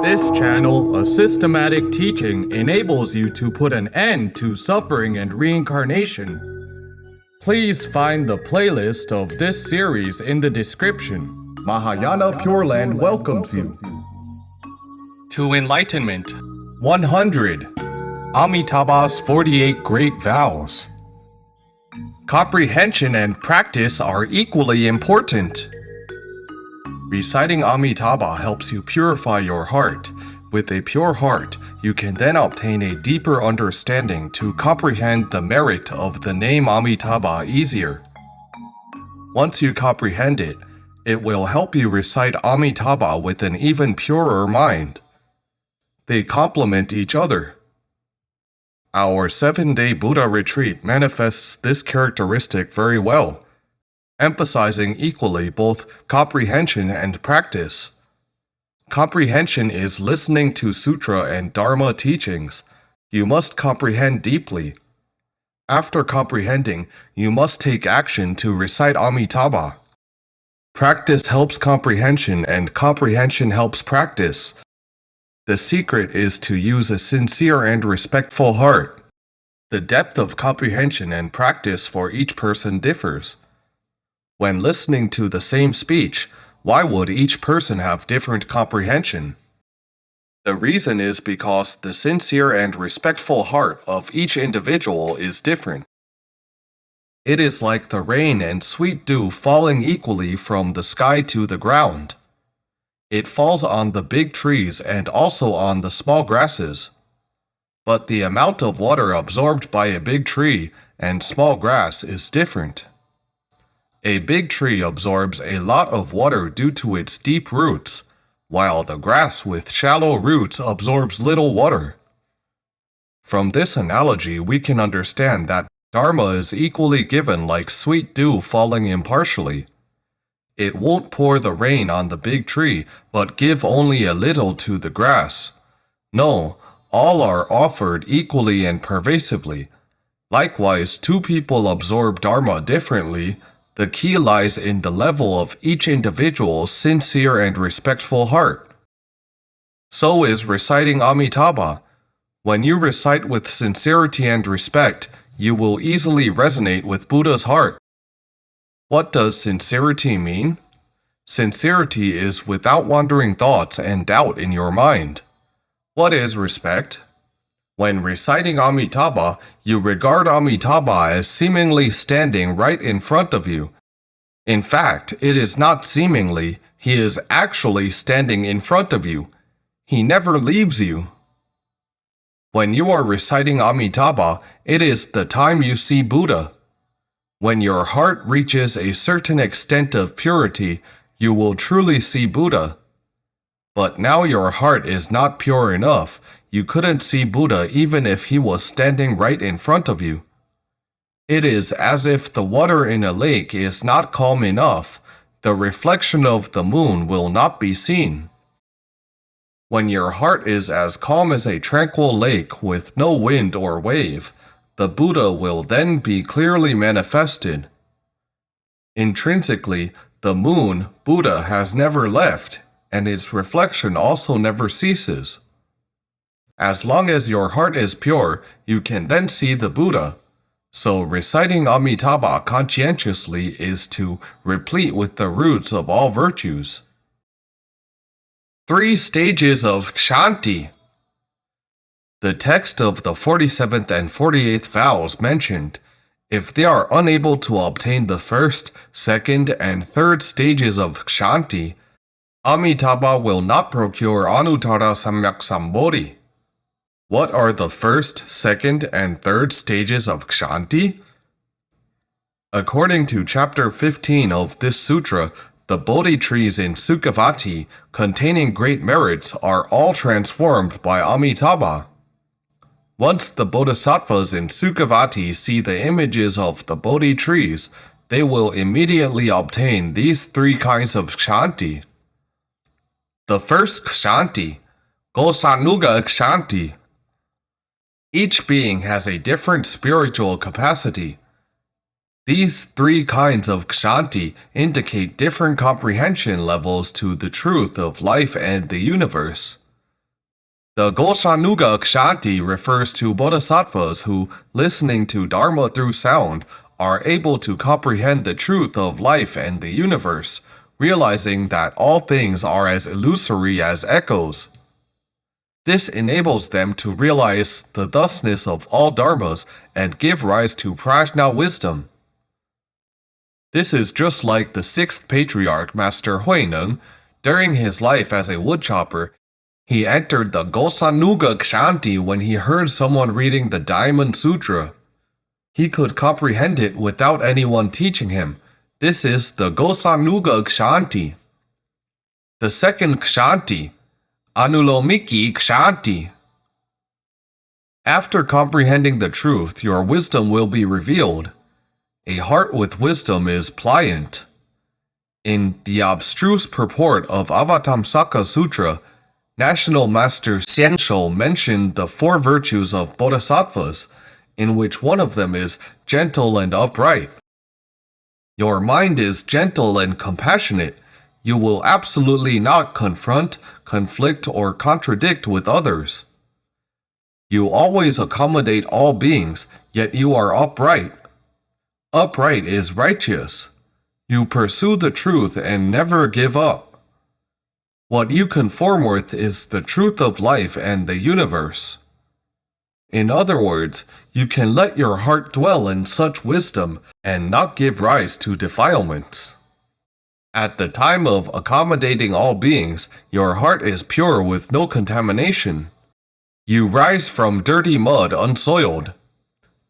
This channel, a systematic teaching, enables you to put an end to suffering and reincarnation. Please find the playlist of this series in the description. Mahayana PureLand welcomes you. To Enlightenment 100. Amitabha's 48 Great Vows. Comprehension and practice are equally important. Reciting Amitabha helps you purify your heart. With a pure heart, you can then obtain a deeper understanding to comprehend the merit of the name Amitabha easier. Once you comprehend it, it will help you recite Amitabha with an even purer mind. They complement each other. Our 7-day Buddha retreat manifests this characteristic very well, emphasizing equally both comprehension and practice. Comprehension is listening to sutra and dharma teachings. You must comprehend deeply. After comprehending, you must take action to recite Amitabha. Practice helps comprehension and comprehension helps practice. The secret is to use a sincere and respectful heart. The depth of comprehension and practice for each person differs. When listening to the same speech, why would each person have different comprehension? The reason is because the sincere and respectful heart of each individual is different. It is like the rain and sweet dew falling equally from the sky to the ground. It falls on the big trees and also on the small grasses. But the amount of water absorbed by a big tree and small grass is different. A big tree absorbs a lot of water due to its deep roots, while the grass with shallow roots absorbs little water. From this analogy, we can understand that Dharma is equally given like sweet dew falling impartially. It won't pour the rain on the big tree, but give only a little to the grass. No, all are offered equally and pervasively. Likewise, two people absorb Dharma differently. The key lies in the level of each individual's sincere and respectful heart. So is reciting Amitabha. When you recite with sincerity and respect, you will easily resonate with Buddha's heart. What does sincerity mean? Sincerity is without wandering thoughts and doubt in your mind. What is respect? When reciting Amitabha, you regard Amitabha as seemingly standing right in front of you. In fact, it is not seemingly, he is actually standing in front of you. He never leaves you. When you are reciting Amitabha, it is the time you see Buddha. When your heart reaches a certain extent of purity, you will truly see Buddha. But now your heart is not pure enough. You couldn't see Buddha even if he was standing right in front of you. It is as if the water in a lake is not calm enough. The reflection of the moon will not be seen. When your heart is as calm as a tranquil lake with no wind or wave, the Buddha will then be clearly manifested. Intrinsically, the moon, Buddha, has never left, and its reflection also never ceases. As long as your heart is pure, you can then see the Buddha. So reciting Amitabha conscientiously is to replete with the roots of all virtues. 3 stages of Kṣānti. The text of the 47th and 48th vows mentioned, if they are unable to obtain the first, second, and third stages of Kṣānti, Amitabha will not procure Anuttara Samyak Sambodhi. What are the first, second, and third stages of Kṣānti? According to chapter 15 of this sutra, the Bodhi trees in Sukhavati, containing great merits, are all transformed by Amitabha. Once the bodhisattvas in Sukhavati see the images of the Bodhi trees, they will immediately obtain these 3 kinds of Kṣānti. The first Kṣānti, Ghoṣânuga-kṣānti. Each being has a different spiritual capacity. These 3 kinds of Kṣānti indicate different comprehension levels to the truth of life and the universe. The Ghoṣânuga-kṣānti refers to bodhisattvas who, listening to Dharma through sound, are able to comprehend the truth of life and the universe, realizing that all things are as illusory as echoes. This enables them to realize the thusness of all dharmas and give rise to prajna wisdom. This is just like the sixth patriarch, Master Huineng. During his life as a woodchopper, he entered the Ghoṣânuga-kṣānti when he heard someone reading the Diamond Sutra. He could comprehend it without anyone teaching him. This is the Ghoṣânuga-kṣānti. The second kṣānti, Ānulomikī-kṣānti. After comprehending the truth, your wisdom will be revealed. A heart with wisdom is pliant. In the abstruse purport of Avatamsaka Sutra, National Master Xianshou mentioned the four virtues of bodhisattvas, in which one of them is gentle and upright. Your mind is gentle and compassionate. You will absolutely not confront, conflict, or contradict with others. You always accommodate all beings, yet you are upright. Upright is righteous. You pursue the truth and never give up. What you conform with is the truth of life and the universe. In other words, you can let your heart dwell in such wisdom and not give rise to defilements. At the time of accommodating all beings, your heart is pure with no contamination. You rise from dirty mud unsoiled.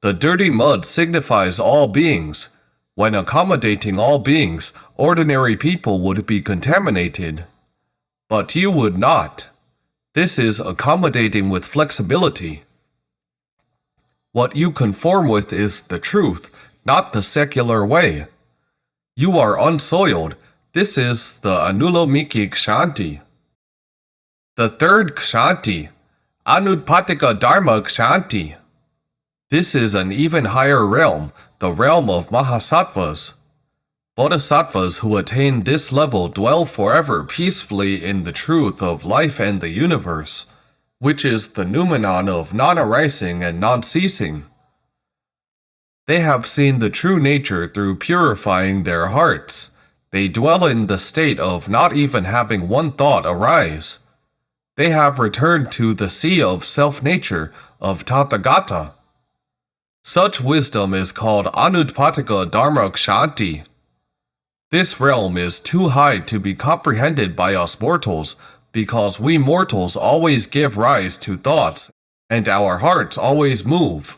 The dirty mud signifies all beings. When accommodating all beings, ordinary people would be contaminated. But you would not. This is accommodating with flexibility. What you conform with is the truth, not the secular way. You are unsoiled. This is the Ānulomikī-kṣānti. The third kṣānti, Anutpattika-dharma-kṣānti. This is an even higher realm, the realm of mahasattvas. Bodhisattvas who attain this level dwell forever peacefully in the truth of life and the universe, which is the noumenon of non-arising and non-ceasing. They have seen the true nature through purifying their hearts. They dwell in the state of not even having one thought arise. They have returned to the sea of self-nature, of Tathagata. Such wisdom is called Anutpattika-dharma-kṣānti. This realm is too high to be comprehended by us mortals, because we mortals always give rise to thoughts, and our hearts always move.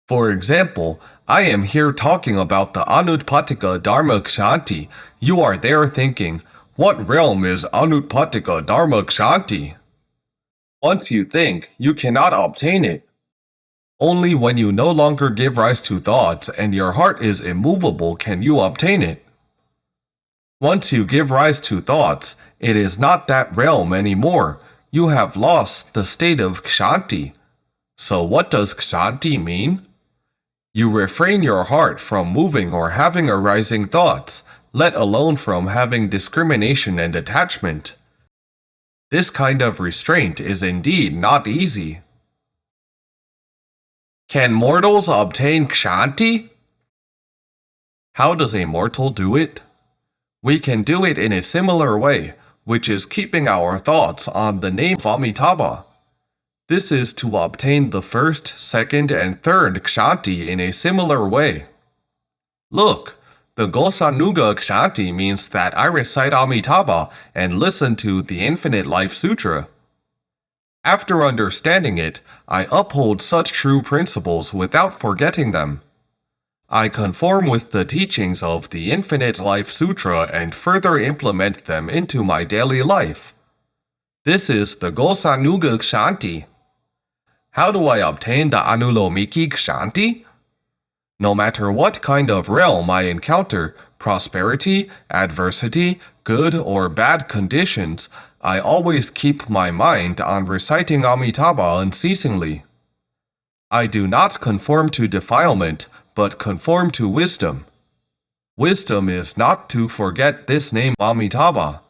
For example, I am here talking about the Anutpattika-dharma-kṣānti. You are there thinking, what realm is Anutpattika-dharma-kṣānti? Once you think, you cannot obtain it. Only when you no longer give rise to thoughts and your heart is immovable can you obtain it. Once you give rise to thoughts, it is not that realm anymore. You have lost the state of kṣānti. So what does kṣānti mean? You refrain your heart from moving or having arising thoughts, let alone from having discrimination and attachment. This kind of restraint is indeed not easy. Can mortals obtain kṣānti? How does a mortal do it? We can do it in a similar way, which is keeping our thoughts on the name of Amitabha. This is to obtain the first, second, and third kṣānti in a similar way. Look, the Ghoṣânuga-kṣānti means that I recite Amitabha and listen to the Infinite Life Sutra. After understanding it, I uphold such true principles without forgetting them. I conform with the teachings of the Infinite Life Sutra and further implement them into my daily life. This is the Ghoṣânuga-kṣānti. How do I obtain the Ānulomikī-kṣānti? No matter what kind of realm I encounter, prosperity, adversity, good or bad conditions, I always keep my mind on reciting Amitabha unceasingly. I do not conform to defilement, but conform to wisdom. Wisdom is not to forget this name Amitabha.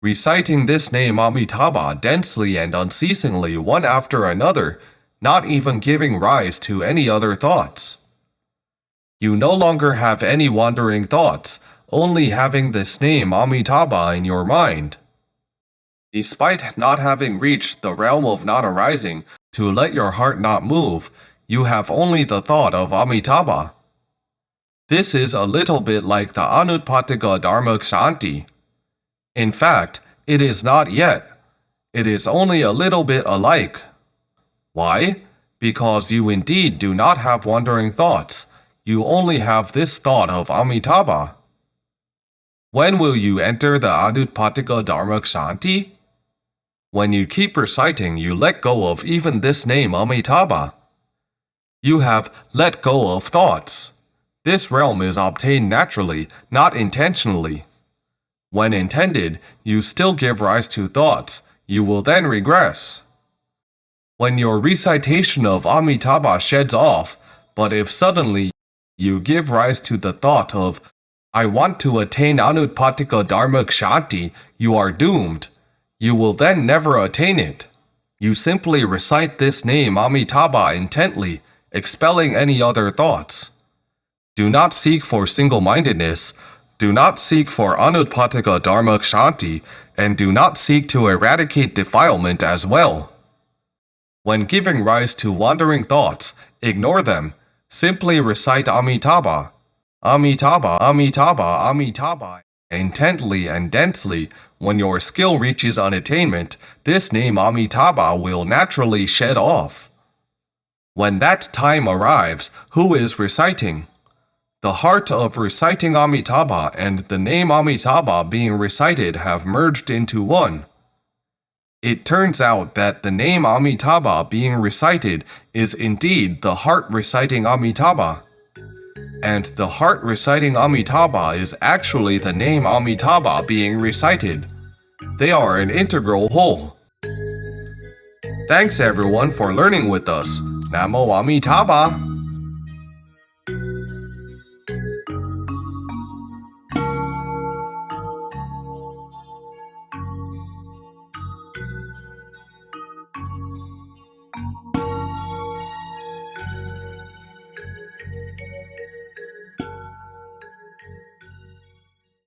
Reciting this name Amitabha densely and unceasingly one after another, not even giving rise to any other thoughts. You no longer have any wandering thoughts, only having this name Amitabha in your mind. Despite not having reached the realm of not arising to let your heart not move, you have only the thought of Amitabha. This is a little bit like the Anutpattika-dharma-kṣānti. In fact, it is not yet. It is only a little bit alike. Why? Because you indeed do not have wandering thoughts. You only have this thought of Amitabha. When will you enter the Anutpattika-dharma-kṣānti? When you keep reciting, you let go of even this name Amitabha. You have let go of thoughts. This realm is obtained naturally, not intentionally. When intended, you still give rise to thoughts. You will then regress. When your recitation of Amitabha sheds off, but if suddenly you give rise to the thought of, I want to attain Anutpattika-dharma-kṣānti, you are doomed. You will then never attain it. You simply recite this name Amitabha intently, expelling any other thoughts. Do not seek for single-mindedness, do not seek for Anutpattika-dharma-kṣānti, and do not seek to eradicate defilement as well. When giving rise to wandering thoughts, ignore them. Simply recite Amitabha, Amitabha, Amitabha, Amitabha. Intently and densely. When your skill reaches unattainment, this name Amitabha will naturally shed off. When that time arrives, who is reciting? The heart of reciting Amitabha and the name Amitabha being recited have merged into one. It turns out that the name Amitabha being recited is indeed the heart reciting Amitabha. And the heart reciting Amitabha is actually the name Amitabha being recited. They are an integral whole. Thanks everyone for learning with us. Namo Amitabha!